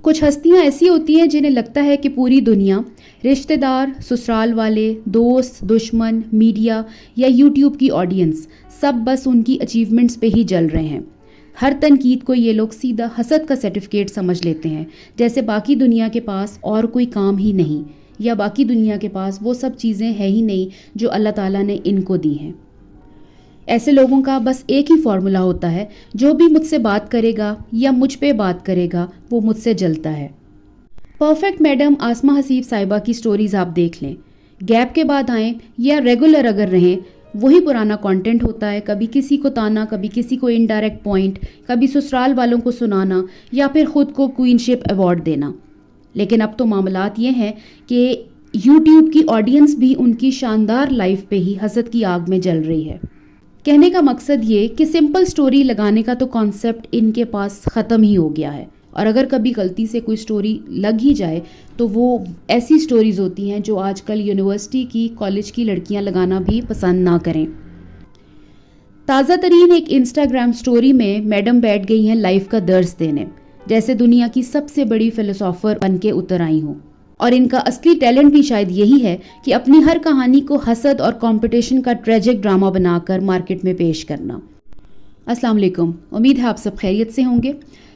کچھ ہستیاں ایسی ہوتی ہیں جنہیں لگتا ہے کہ پوری دنیا، رشتہ دار، سسرال والے، دوست، دشمن، میڈیا یا یوٹیوب کی آڈینس سب بس ان کی اچیومنٹس پہ ہی جل رہے ہیں۔ ہر تنقید کو یہ لوگ سیدھا حسد کا سرٹیفکیٹ سمجھ لیتے ہیں، جیسے باقی دنیا کے پاس اور کوئی کام ہی نہیں، یا باقی دنیا کے پاس وہ سب چیزیں ہیں ہی نہیں جو اللہ تعالیٰ نے ان کو دی ہیں۔ ایسے لوگوں کا بس ایک ہی فارمولا ہوتا ہے، جو بھی مجھ سے بات کرے گا یا مجھ پہ بات کرے گا وہ مجھ سے جلتا ہے۔ پرفیکٹ میڈم آسمہ حسیب صاحبہ کی سٹوریز آپ دیکھ لیں، گیپ کے بعد آئیں یا ریگولر اگر رہیں وہی پرانا کانٹینٹ ہوتا ہے، کبھی کسی کو تانا، کبھی کسی کو انڈائریکٹ پوائنٹ، کبھی سسرال والوں کو سنانا یا پھر خود کو کوئین شپ ایوارڈ دینا۔ لیکن اب تو معاملات یہ ہیں کہ یوٹیوب کی آڈینس بھی ان کی شاندار لائف پہ ہی حسد کی آگ میں جل رہی ہے۔ کہنے کا مقصد یہ کہ سمپل سٹوری لگانے کا تو کانسیپٹ ان کے پاس ختم ہی ہو گیا ہے، اور اگر کبھی غلطی سے کوئی سٹوری لگ ہی جائے تو وہ ایسی سٹوریز ہوتی ہیں جو آج کل یونیورسٹی کی، کالج کی لڑکیاں لگانا بھی پسند نہ کریں۔ تازہ ترین ایک انسٹاگرام سٹوری میں میڈم بیٹھ گئی ہیں لائف کا درس دینے، جیسے دنیا کی سب سے بڑی فلسافر بن کے اتر آئی ہوں، اور ان کا اصلی ٹیلنٹ بھی شاید یہی ہے کہ اپنی ہر کہانی کو حسد اور کمپٹیشن کا ٹریجک ڈرامہ بنا کر مارکیٹ میں پیش کرنا۔ السلام علیکم، امید ہے آپ سب خیریت سے ہوں گے۔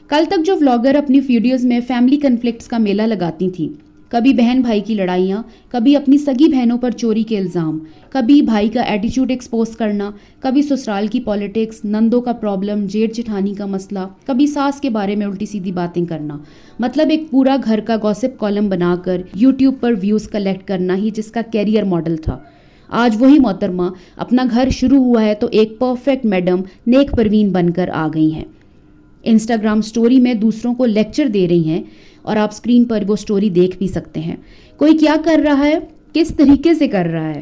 کل تک جو ولاگر اپنی ویڈیوز میں فیملی کنفلکٹس کا میلہ لگاتی تھیں، کبھی بہن بھائی کی لڑائیاں، کبھی اپنی سگی بہنوں پر چوری کے الزام، کبھی بھائی کا ایٹیچیوڈ ایکسپوز کرنا، کبھی سسرال کی پالیٹکس، نندوں کا پرابلم، جیٹھ جٹھانی کا مسئلہ، کبھی ساس کے بارے میں الٹی سیدھی باتیں کرنا، مطلب ایک پورا گھر کا گوسپ کالم بنا کر یوٹیوب پر ویوز کلیکٹ کرنا ہی جس کا کیریئر ماڈل تھا۔ آج وہی محترمہ اپنا گھر شروع ہوا ہے تو ایک پرفیکٹ میڈم نیک پروین بن کر آ گئی ہیں۔ انسٹاگرام سٹوری میں دوسروں کو لیکچر دے رہی ہیں، اور آپ سکرین پر وہ سٹوری دیکھ بھی سکتے ہیں۔ کوئی کیا کر رہا ہے، کس طریقے سے کر رہا ہے،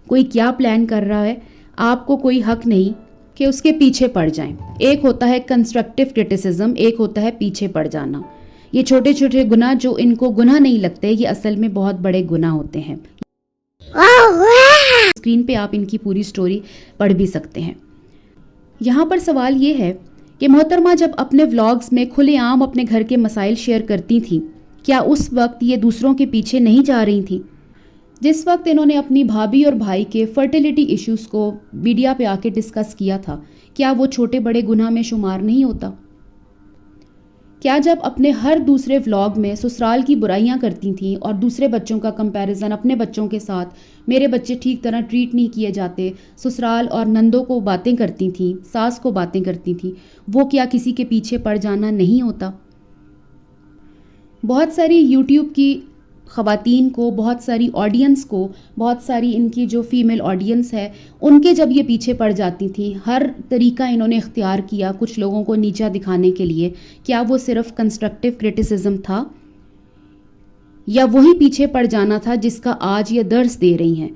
کوئی کیا پلان کر رہا ہے، آپ کو کوئی حق نہیں کہ اس کے پیچھے پڑ جائیں۔ ایک ہوتا ہے کنسٹرکٹیو کرٹیسزم، ایک ہوتا ہے پیچھے پڑ جانا۔ یہ چھوٹے چھوٹے گناہ جو ان کو گناہ نہیں لگتے، یہ اصل میں بہت بڑے گناہ ہوتے ہیں۔ اسکرین پہ آپ ان کی پوری سٹوری پڑھ بھی سکتے ہیں۔ یہاں پر سوال یہ ہے کہ محترمہ جب اپنے ولاگز میں کھلے عام اپنے گھر کے مسائل شیئر کرتی تھیں، کیا اس وقت یہ دوسروں کے پیچھے نہیں جا رہی تھیں؟ جس وقت انہوں نے اپنی بھابھی اور بھائی کے فرٹیلیٹی ایشوز کو میڈیا پہ آ کے ڈسکس کیا تھا، کیا وہ چھوٹے بڑے گناہ میں شمار نہیں ہوتا؟ کیا جب اپنے ہر دوسرے ولاگ میں سسرال کی برائیاں کرتی تھیں اور دوسرے بچوں کا کمپیریزن اپنے بچوں کے ساتھ، میرے بچے ٹھیک طرح ٹریٹ نہیں کیے جاتے، سسرال اور نندوں کو باتیں کرتی تھیں، ساس کو باتیں کرتی تھیں، وہ کیا کسی کے پیچھے پڑ جانا نہیں ہوتا؟ بہت ساری یوٹیوب کی خواتین کو، بہت ساری آڈینس کو، بہت ساری ان کی جو فیمیل آڈینس ہے ان کے جب یہ پیچھے پڑ جاتی تھیں، ہر طریقہ انہوں نے اختیار کیا کچھ لوگوں کو نیچا دکھانے کے لیے، کیا وہ صرف کنسٹرکٹیو کرٹیسزم تھا یا وہی پیچھے پڑ جانا تھا جس کا آج یہ درس دے رہی ہیں؟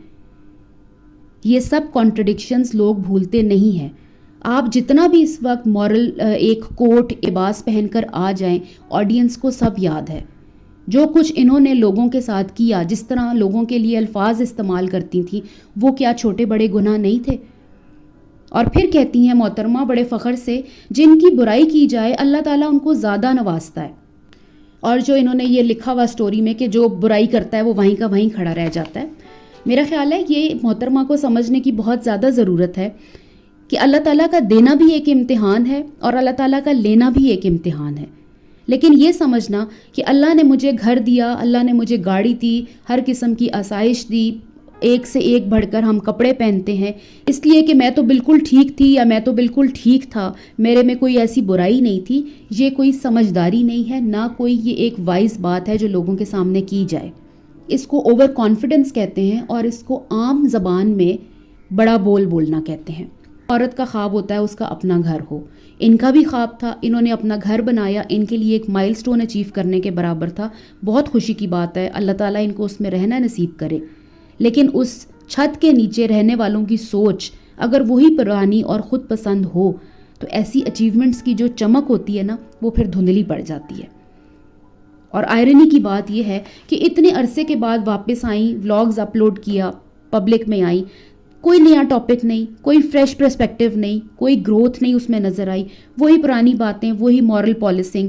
یہ سب کانٹرڈکشنز لوگ بھولتے نہیں ہیں۔ آپ جتنا بھی اس وقت مورل ایک کوٹ لباس پہن کر آ جائیں، آڈینس کو سب یاد ہے جو کچھ انہوں نے لوگوں کے ساتھ کیا، جس طرح لوگوں کے لیے الفاظ استعمال کرتی تھیں، وہ کیا چھوٹے بڑے گناہ نہیں تھے؟ اور پھر کہتی ہیں محترمہ بڑے فخر سے، جن کی برائی کی جائے اللہ تعالیٰ ان کو زیادہ نوازتا ہے۔ اور جو انہوں نے یہ لکھا ہوا سٹوری میں کہ جو برائی کرتا ہے وہ وہیں کا وہیں کھڑا رہ جاتا ہے، میرا خیال ہے یہ محترمہ کو سمجھنے کی بہت زیادہ ضرورت ہے کہ اللہ تعالیٰ کا دینا بھی ایک امتحان ہے اور اللہ تعالیٰ کا لینا بھی ایک امتحان ہے۔ لیکن یہ سمجھنا کہ اللہ نے مجھے گھر دیا، اللہ نے مجھے گاڑی دی، ہر قسم کی آسائش دی، ایک سے ایک بڑھ کر ہم کپڑے پہنتے ہیں، اس لیے کہ میں تو بالکل ٹھیک تھی یا میں تو بالکل ٹھیک تھا، میرے میں کوئی ایسی برائی نہیں تھی، یہ کوئی سمجھداری نہیں ہے، نہ کوئی یہ ایک وائز بات ہے جو لوگوں کے سامنے کی جائے۔ اس کو اوور کانفیڈنس کہتے ہیں، اور اس کو عام زبان میں بڑا بول بولنا کہتے ہیں۔ عورت کا خواب ہوتا ہے اس کا اپنا گھر ہو، ان کا بھی خواب تھا، انہوں نے اپنا گھر بنایا، ان کے لیے ایک مائل سٹون اچیو کرنے کے برابر تھا، بہت خوشی کی بات ہے، اللہ تعالیٰ ان کو اس میں رہنا نصیب کرے۔ لیکن اس چھت کے نیچے رہنے والوں کی سوچ اگر وہی پرانی اور خود پسند ہو تو ایسی اچیومنٹس کی جو چمک ہوتی ہے نا، وہ پھر دھندلی پڑ جاتی ہے۔ اور آئرنی کی بات یہ ہے کہ اتنے عرصے کے بعد واپس آئیں، ولاگز اپلوڈ کیا، پبلک میں آئیں، کوئی نیا ٹاپک نہیں، کوئی فریش پرسپیکٹیو نہیں، کوئی گروتھ نہیں اس میں نظر آئی، وہی پرانی باتیں، وہی مورل پالیسنگ۔